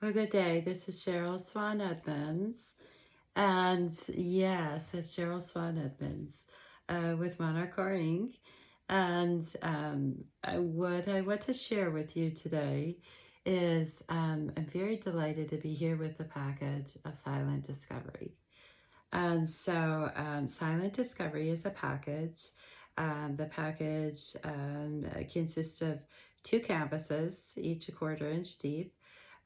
Well, good day. This is Cheryl Swan-Edmunds. And yes, it's Cheryl Swan-Edmunds with Monarch Inc. And what I want to share with you today is I'm very delighted to be here with the package of Silent Discovery. And so Silent Discovery is a package. The package consists of 2 canvases, each a 1/4 inch deep.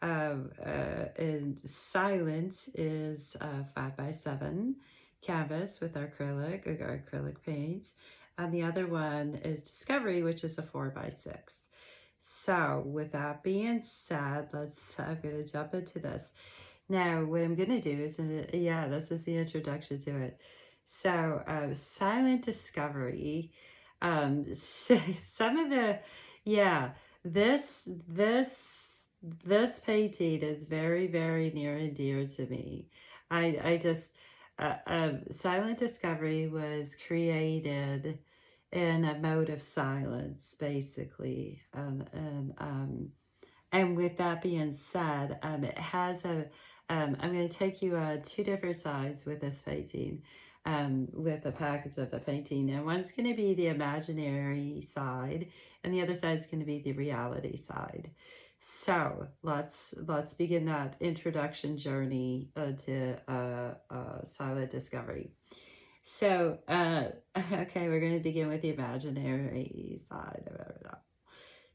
And Silent is 5x7 canvas with acrylic paints. And the other one is Discovery, which is a 4x6. So with that being said, I'm going to jump into this. Now, what I'm going to do is, this is the introduction to it. So, Silent Discovery, some of the, this painting is very, very near and dear to me. Silent Discovery was created in a mode of silence, basically. And with that being said, it has I'm going to take you 2 different sides with this painting, with the package of the painting. And one's going to be the imaginary side, and the other side is going to be the reality side. So let's begin that introduction journey to Silent Discovery. So, okay, we're going to begin with the imaginary side of it all.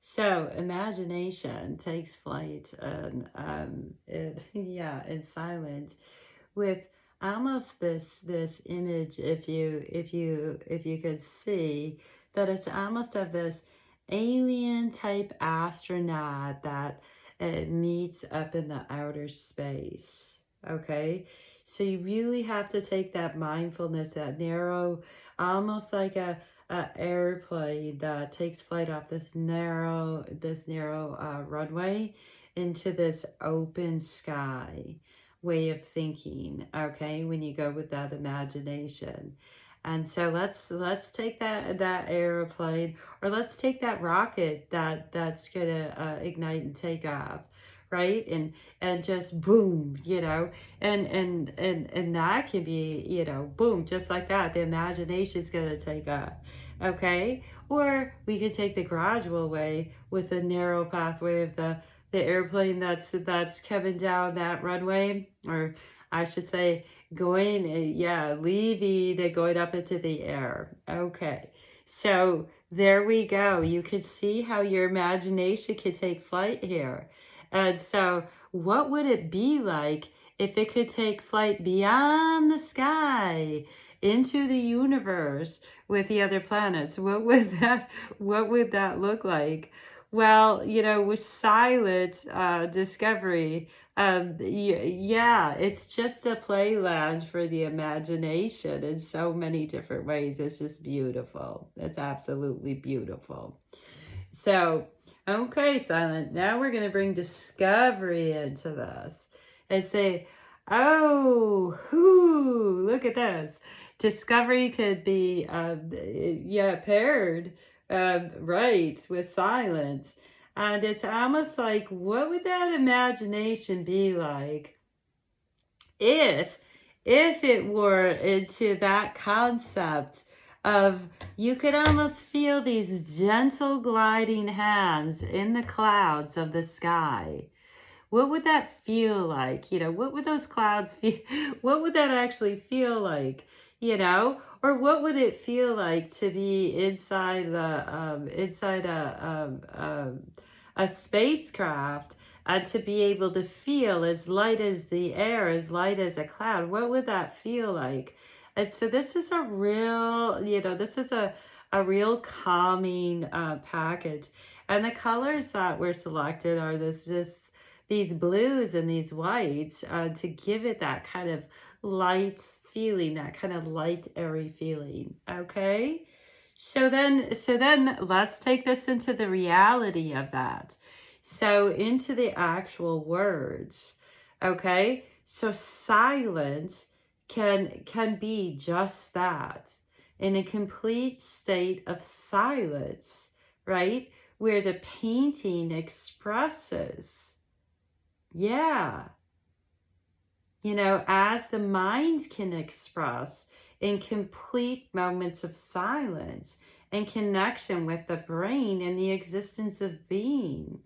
So imagination takes flight in silence, with almost this image, if you could see that it's almost of this alien type astronaut that meets up in the outer space. Okay, so you really have to take that mindfulness, that narrow, almost like a airplane that takes flight off this narrow runway into this open sky way of thinking. Okay, when you go with that imagination. And so let's take that airplane, or let's take that rocket that's gonna ignite and take off, right? And just boom, and that can be, boom, just like that. The imagination's gonna take off. Okay, or we could take the gradual way with the narrow pathway of the airplane that's coming down that runway, or I should say going, leaving and going up into the air. Okay, so there we go. You can see how your imagination can take flight here. And so what would it be like if it could take flight beyond the sky into the universe with the other planets? What would that look like? Well, with Silent Discovery, it's just a play lounge for the imagination in so many different ways. It's just beautiful. It's absolutely beautiful. So, okay, Silent, now we're going to bring Discovery into this and say, oh, look at this. Discovery could be, paired, right, with Silent. And it's almost like, what would that imagination be like if it were into that concept of, you could almost feel these gentle gliding hands in the clouds of the sky? What would that feel like? What would those clouds feel? What would that actually feel like? Or what would it feel like to be inside a spacecraft, and to be able to feel as light as the air, as light as a cloud? What would that feel like? And so this is a real, a real calming package. And the colors that were selected are these blues and these whites, to give it that kind of light feeling, that kind of light, airy feeling. Okay, so then let's take this into the reality of that. So into the actual words. Okay, so silent can be just that, in a complete state of silence, right? Where the painting expresses Yeah. You know, as the mind can express in complete moments of silence and connection with the brain and the existence of being,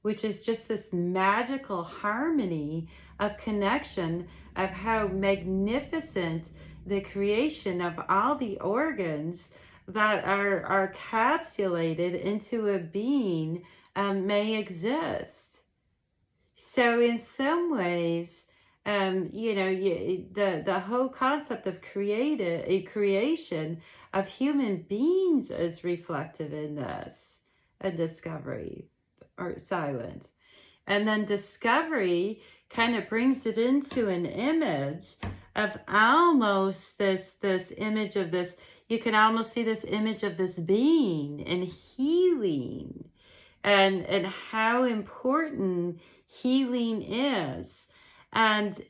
which is just this magical harmony of connection, of how magnificent the creation of all the organs that are encapsulated into a being may exist. So in some ways, you know, the whole concept of creation of human beings is reflective in this, a discovery or silent. And then discovery kind of brings it into an image of almost this image of this, you can almost see this image of this being and healing, and how important healing is. And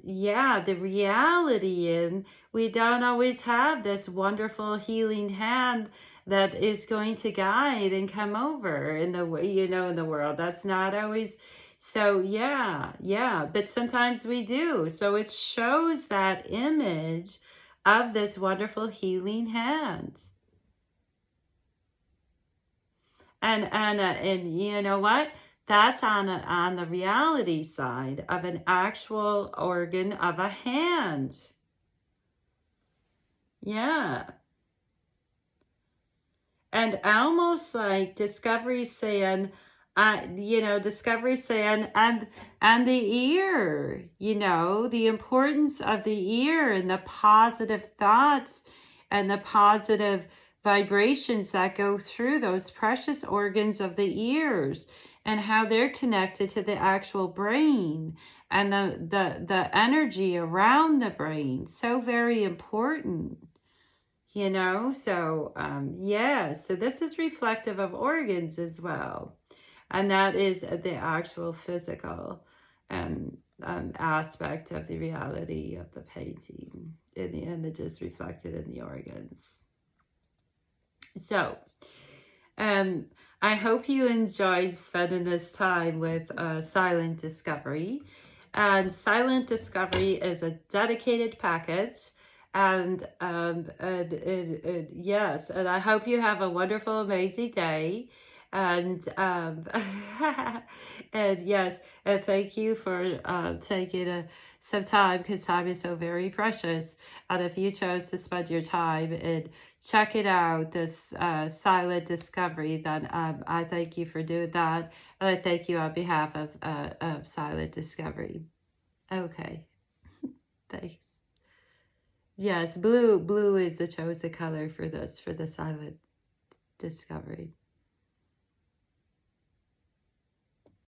yeah, the reality in we don't always have this wonderful healing hand that is going to guide and come over in the way, you know, in the world. That's not always so. Yeah, but sometimes we do. So it shows that image of this wonderful healing hand. And you know what? That's on the reality side of an actual organ of a hand. Yeah. And almost like Discovery saying, you know, Discovery saying, and the ear, you know, the importance of the ear and the positive thoughts and the positive vibrations that go through those precious organs of the ears, and how they're connected to the actual brain and the energy around the brain. So very important. You know, so yeah, so this is reflective of organs as well. And that is the actual physical aspect of the reality of the painting, in the images reflected in the organs. So, I hope you enjoyed spending this time with Silent Discovery. And Silent Discovery is a dedicated package. And yes, and I hope you have a wonderful, amazing day. And and yes, and thank you for taking some time, because time is so very precious. And if you chose to spend your time and check it out, this Silent Discovery, then I thank you for doing that. And I thank you on behalf of Silent Discovery. Okay, thanks. Yes, blue is the chosen color for this, for the Silent Discovery.